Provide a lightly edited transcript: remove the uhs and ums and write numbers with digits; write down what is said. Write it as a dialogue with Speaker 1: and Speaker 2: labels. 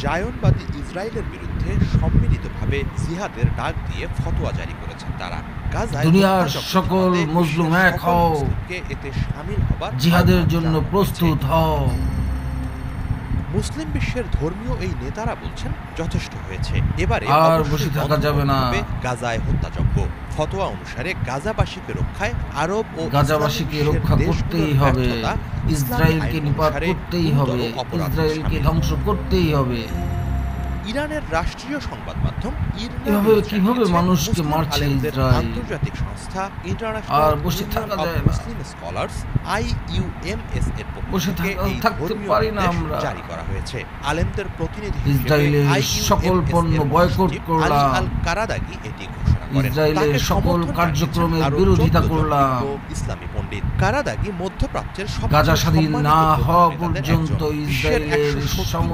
Speaker 1: জায়নবাদী ইসরায়েলের বিরুদ্ধে সম্মিলিতভাবে জিহাদের ডাক দিয়ে ফতোয়া জারি করেছেন তারা। গাজায়
Speaker 2: দুনিয়ার সকল মুসলিম এক হও,
Speaker 1: এতে শামিল হবার
Speaker 2: জিহাদের জন্য প্রস্তুত হও।
Speaker 1: মুসলিম বিশ্বের ধর্মীয় এই নেতারা বলছেন যথেষ্ট হয়েছে, এবারে
Speaker 2: আর বসে থাকা যাবে না।
Speaker 1: গাজায় হত্যাযজ্ঞ। ফতোয়া অনুসারে গাজাবাসীকে রক্ষায় আরব ও
Speaker 2: গাজাবাসীকে রক্ষা করতেই হবে, ইসরায়েলকে নিপাত করতেই হবে, ইসরায়েলকে ধ্বংস করতেই হবে।
Speaker 1: ইরানের রাষ্ট্রীয় সংবাদ মাধ্যম
Speaker 2: কিভাবে মানুষকে মারছে ইসরায়েল।
Speaker 1: আন্তর্জাতিক সংস্থা
Speaker 2: আর বসে থাকা যায় না।
Speaker 1: মুসলিম স্কলার্স IUMS এর পক্ষ থেকে এই
Speaker 2: থাকতে পারি না আমরা।
Speaker 1: জারি করা হয়েছে। আলেমদের প্রতিনিধি
Speaker 2: ইসরায়েলের সকল পণ্য বয়কট করলাম,
Speaker 1: আল কারাদাগি এটি ঘোষণা করেন।
Speaker 2: ইসরায়েলের সকল কার্যক্রমের বিরোধিতা করলাম।
Speaker 1: ইসলামী পণ্ডিত কারাদাগি মধ্যপ্রাচ্যের
Speaker 2: গাজা স্বাধীন না হওয়া পর্যন্ত ইসরায়েলের